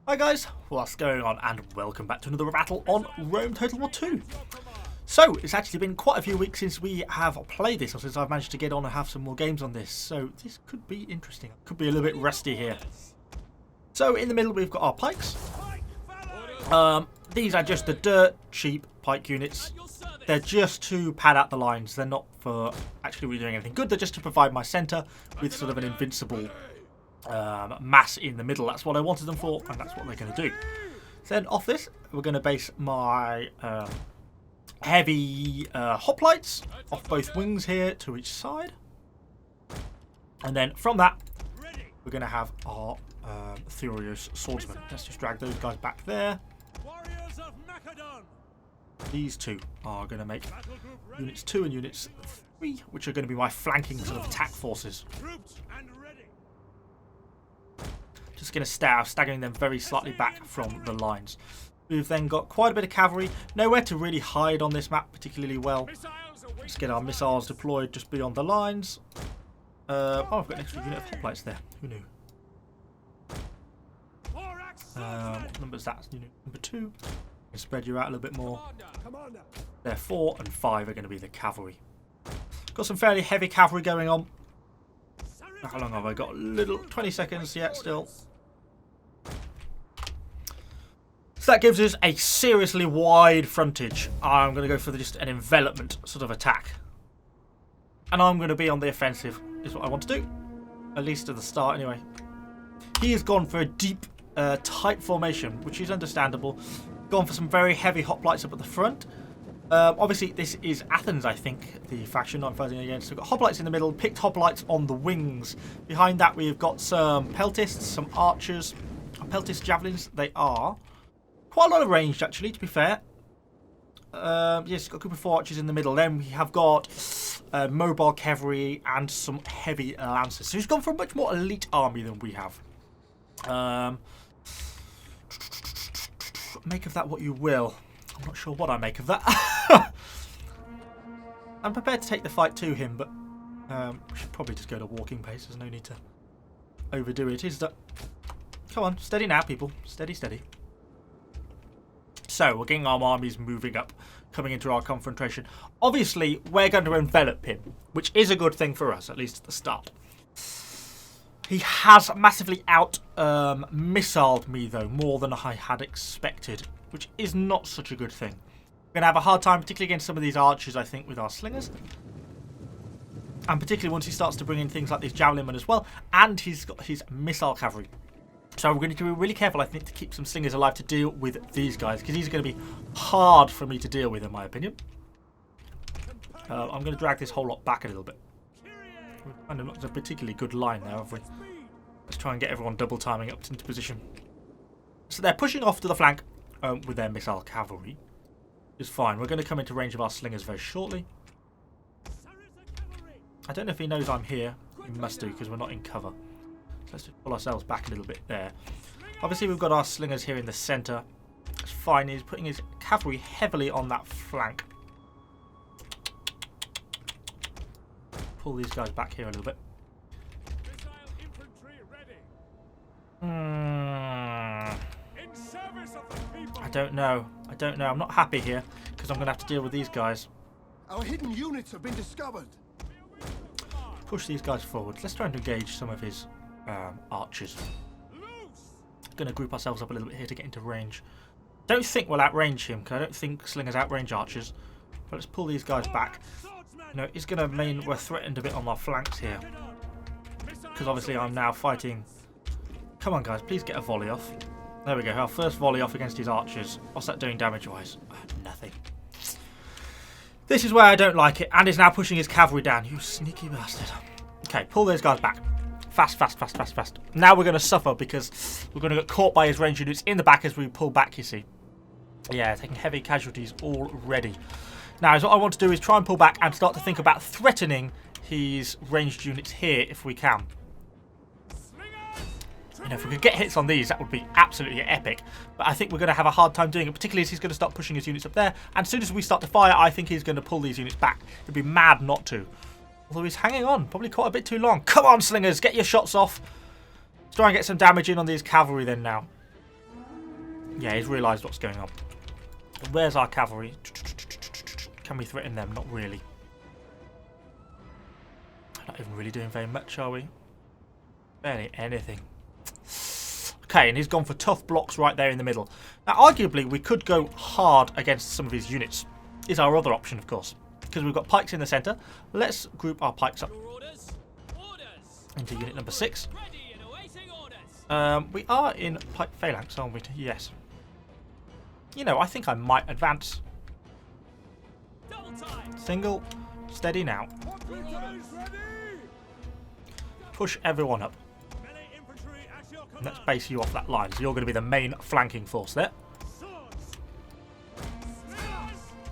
Hi guys, what's going on, and welcome back to another battle on Rome Total War 2. So, it's actually been quite a few weeks since we have played this, or since I've managed to get on and have some more games on this, so this could be interesting. Could be a little bit rusty here. So, in the middle we've got our pikes. These are just the dirt cheap pike units. They're just to pad out the lines, they're not for actually really doing anything good, they're just to provide my centre with sort of an invincible mass in the middle. That's what I wanted them for, and that's what they're going to do. Then off this, we're going to base my heavy hoplites off both wings here to each side, and then from that we're going to have our Furious swordsmen. Let's just drag those guys back there. These two are going to make units 2 and units 3, which are going to be my flanking sort of attack forces. Just going to staggering them very slightly back from the lines. We've then got quite a bit of cavalry. Nowhere to really hide on this map particularly well. Let's get our missiles deployed just beyond the lines. Oh, I've got an extra unit of hoplites there. Who knew? What number is that? Unit number 2. Spread you out a little bit more. There, 4 and 5 are going to be the cavalry. Got some fairly heavy cavalry going on. How long have I got? A little, 20 seconds yet still. So that gives us a seriously wide frontage. I'm going to go for just an envelopment sort of attack. And I'm going to be on the offensive, is what I want to do. At least at the start anyway. He has gone for a deep, tight formation, which is understandable. Gone for some very heavy hoplites up at the front. Obviously, this is Athens, I think, the faction I'm fighting against. We've got hoplites in the middle, picked hoplites on the wings. Behind that, we've got some peltists, some archers. Peltist javelins, they are. Quite a lot of range, actually, to be fair. Yes, got a group of 4 archers in the middle. Then we have got mobile cavalry and some heavy lancers. So he's gone for a much more elite army than we have. Make of that what you will. I'm not sure what I make of that. I'm prepared to take the fight to him, but we should probably just go to walking pace. There's no need to overdo it. Come on, steady now, people. Steady, steady. So, we're getting our armies moving up, coming into our confrontation. Obviously, we're going to envelop him, which is a good thing for us, at least at the start. He has massively out-missiled me, though, more than I had expected, which is not such a good thing. We're going to have a hard time, particularly against some of these archers, I think, with our slingers. And particularly once he starts to bring in things like these javelin men as well, and he's got his missile cavalry. So we're going to be really careful, I think, to keep some slingers alive to deal with these guys, because these are going to be hard for me to deal with, in my opinion. I'm going to drag this whole lot back a little bit. We've kind of not a particularly good line there, have we? Let's try and get everyone double timing up into position. So they're pushing off to the flank with their missile cavalry. It's fine. We're going to come into range of our slingers very shortly. I don't know if he knows I'm here. He must do, because we're not in cover. So let's just pull ourselves back a little bit there. Obviously, we've got our slingers here in the centre. It's fine. He's putting his cavalry heavily on that flank. Pull these guys back here a little bit. I don't know. I don't know. I'm not happy here because I'm going to have to deal with these guys. Our hidden units have been discovered. Push these guys forward. Let's try and engage some of his archers. Going to group ourselves up a little bit here to get into range. Don't think we'll outrange him because I don't think slingers outrange archers. But let's pull these guys back. No, he's going to mean we're threatened a bit on our flanks here. Because obviously I'm now fighting. Come on, guys, please get a volley off. There we go, our first volley off against his archers. What's that doing damage-wise? Nothing. This is where I don't like it. And he's now pushing his cavalry down. You sneaky bastard. Okay, pull those guys back. Fast, fast, fast, fast, fast. Now we're going to suffer because we're going to get caught by his range units in the back as we pull back, you see. Yeah, taking heavy casualties already. Now, what I want to do is try and pull back and start to think about threatening his ranged units here if we can. You know, if we could get hits on these, that would be absolutely epic. But I think we're going to have a hard time doing it, particularly as he's going to start pushing his units up there. And as soon as we start to fire, I think he's going to pull these units back. He'd be mad not to. Although he's hanging on, probably quite a bit too long. Come on, slingers, get your shots off. Let's try and get some damage in on these cavalry then now. Yeah, he's realised what's going on. Where's our cavalry? Can we threaten them? Not really. Not even really doing very much, are we? Barely anything. Okay, and he's gone for tough blocks right there in the middle. Now, arguably, we could go hard against some of his units. Is our other option, of course. Because we've got pikes in the centre. Let's group our pikes up into unit number 6. We are in pike phalanx, aren't we? Yes. You know, I think I might advance. Single. Steady now. Push everyone up. Let's base you off that line. So you're going to be the main flanking force there.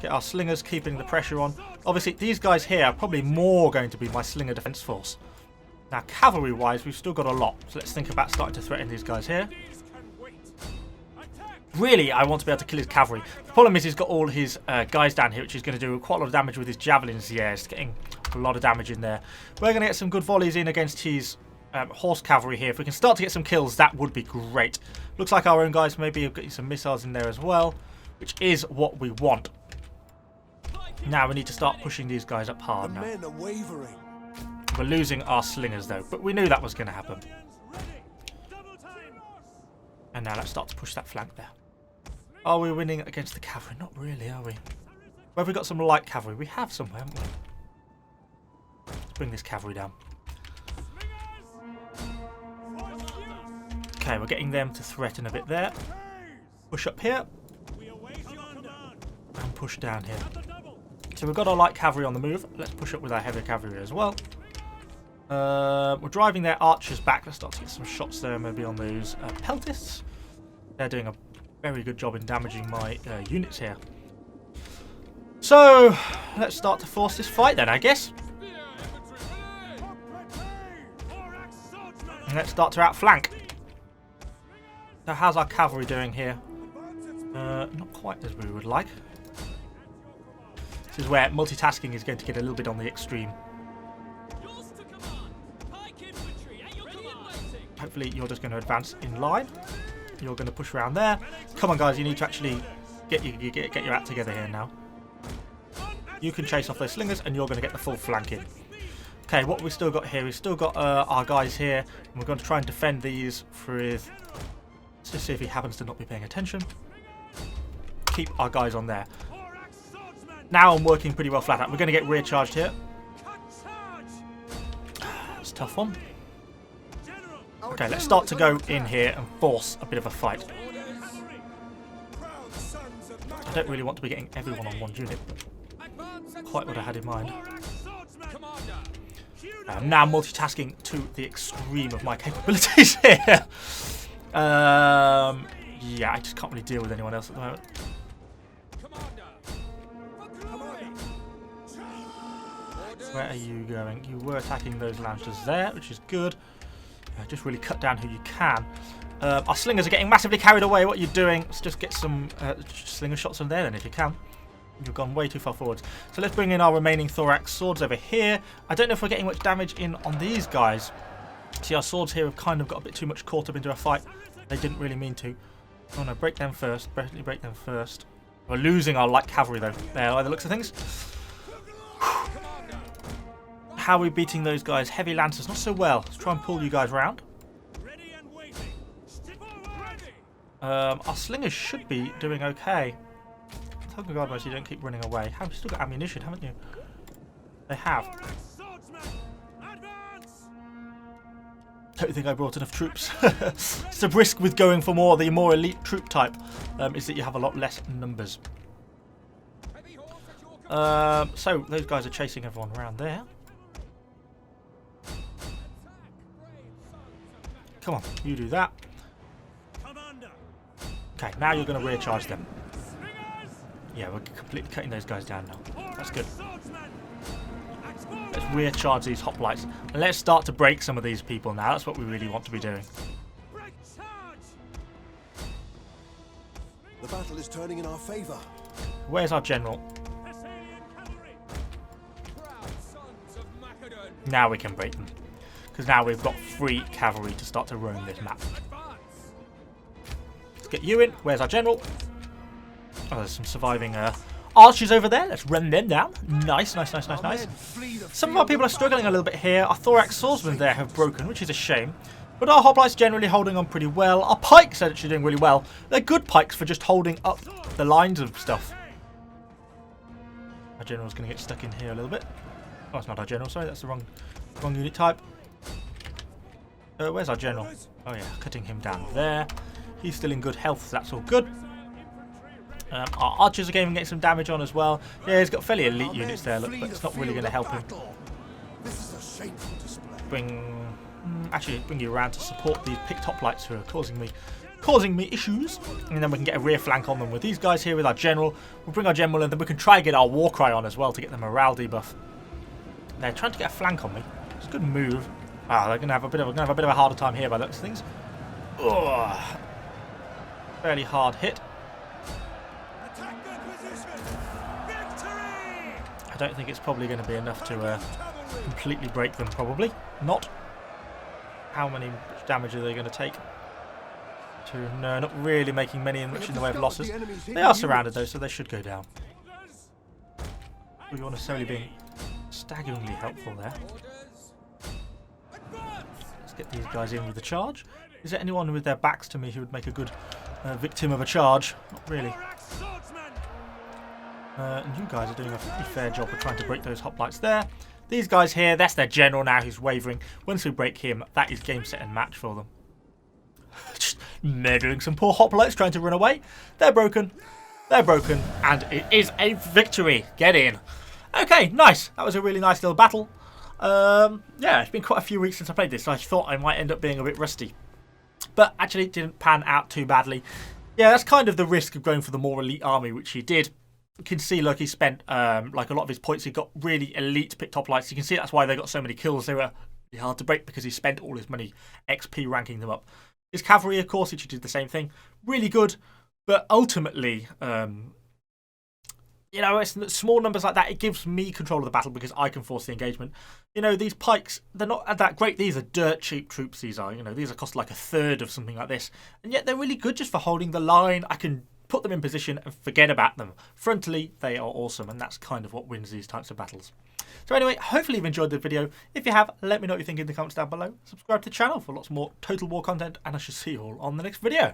Get our slingers keeping the pressure on. Obviously, these guys here are probably more going to be my slinger defense force. Now, cavalry-wise, we've still got a lot. So let's think about starting to threaten these guys here. Really, I want to be able to kill his cavalry. The problem is he's got all his guys down here, which is going to do quite a lot of damage with his javelins. Yeah, it's getting a lot of damage in there. We're going to get some good volleys in against his horse cavalry here. If we can start to get some kills, that would be great. Looks like our own guys maybe have got some missiles in there as well, which is what we want. Now we need to start pushing these guys up hard now. Men are wavering. We're losing our slingers though, but we knew that was going to happen. And now let's start to push that flank there. Are we winning against the cavalry? Not really, are we? Where have we got some light cavalry? We have somewhere, haven't we? Let's bring this cavalry down. Okay, we're getting them to threaten a bit there. Push up here. And push down here. So we've got our light cavalry on the move. Let's push up with our heavy cavalry as well. We're driving their archers back. Let's start to get some shots there, maybe on those peltists. They're doing a very good job in damaging my units here. So, let's start to force this fight then, I guess. And let's start to outflank. So how's our cavalry doing here? Not quite as we would like. This is where multitasking is going to get a little bit on the extreme. Hopefully you're just going to advance in line. You're going to push around there. Come on, guys, you need to actually get your act together here now. You can chase off those slingers, and you're going to get the full flank in. Okay, what we've still got here, we've still got our guys here, and we're going to try and defend these with... Let's just see if he happens to not be paying attention. Keep our guys on there. Now I'm working pretty well flat out. We're going to get rear charged here. It's a tough one. Okay, let's start to go in here and force a bit of a fight. I don't really want to be getting everyone on one unit, but quite what I had in mind. I'm now multitasking to the extreme of my capabilities here. Yeah, I just can't really deal with anyone else at the moment. Where are you going? You were attacking those lancers there, which is good. Just really cut down who you can. Our slingers are getting massively carried away. What are you doing? Let's just get some slinger shots on there then if you can. You've gone way too far forwards. So let's bring in our remaining thorax swords over here. I don't know if we're getting much damage in on these guys. See, our swords here have kind of got a bit too much caught up into a fight. They didn't really mean to. Oh no, break them first. Definitely break them first. We're losing our light cavalry though. There, by the looks of things. How are we beating those guys? Heavy lancers, not so well. Let's try and pull you guys around. Our slingers should be doing okay. Thank God, most you don't keep running away. You've still got ammunition, haven't you? They have. Don't think I brought enough troops. It's the risk with going for the more elite troop type, is that you have a lot less numbers. So those guys are chasing everyone around there. Come on, you do that. Okay, now you're going to rear charge them. Yeah, we're completely cutting those guys down now. That's good. Let's rear charge these hoplites. And let's start to break some of these people now. That's what we really want to be doing. The battle is turning in our favour. Where's our general? Now we can break them. Because now we've got free cavalry to start to roam this map. Let's get you in. Where's our general? Oh, there's some surviving archers over there. Let's run them down. Nice, nice, nice, nice, nice. Some of our people are struggling a little bit here. Our thorax swordsmen there have broken, which is a shame. But our hoplites generally holding on pretty well. Our pikes are actually doing really well. They're good pikes for just holding up the lines of stuff. Our general's going to get stuck in here a little bit. Oh, it's not our general. Sorry, that's the wrong unit type. Where's our general? Oh yeah, cutting him down there. He's still in good health, so that's all good. Our archers are getting some damage on as well. Yeah, he's got fairly elite units there, look, but it's not really going to help him. Actually, bring you around to support these picked hoplites who are causing me issues. And then we can get a rear flank on them with these guys here with our general. We'll bring our general in, then we can try and get our war cry on as well to get the morale debuff. They're trying to get a flank on me. It's a good move. Ah, they're going to have a bit of a harder time here by the looks of things. Ugh. Fairly hard hit. I don't think it's probably going to be enough to completely break them, probably. Not. How many damage are they going to take? No, not really making much in the way of losses. They are surrounded though, so they should go down. We weren't necessarily being staggeringly helpful there. Let's get these guys in with the charge. Is there anyone with their backs to me who would make a good victim of a charge? Not really. And you guys are doing a pretty fair job of trying to break those hoplites there. These guys here, that's their general now who's wavering. Once we break him, that is game, set and match for them. Just murdering some poor hoplites trying to run away. They're broken. They're broken. And it is a victory. Get in. Okay, nice. That was a really nice little battle. Yeah, it's been quite a few weeks since I played this, so I thought I might end up being a bit rusty. But actually it didn't pan out too badly. Yeah, that's kind of the risk of going for the more elite army, which he did. You can see, like, he spent like a lot of his points. He got really elite picked hoplites. You can see that's why they got so many kills. They were really hard to break because he spent all his money XP ranking them up. His cavalry, of course, which did the same thing, really good. But ultimately, you know, it's small numbers like that. It gives me control of the battle because I can force the engagement. You know, these pikes, they're not that great. These are dirt cheap troops. These are, you know, these are cost like a third of something like this, and yet they're really good just for holding the line. I can put them in position and forget about them. Frontally, they are awesome, and that's kind of what wins these types of battles. So anyway, hopefully you've enjoyed the video. If you have, let me know what you think in the comments down below. Subscribe to the channel for lots more Total War content, and I shall see you all on the next video.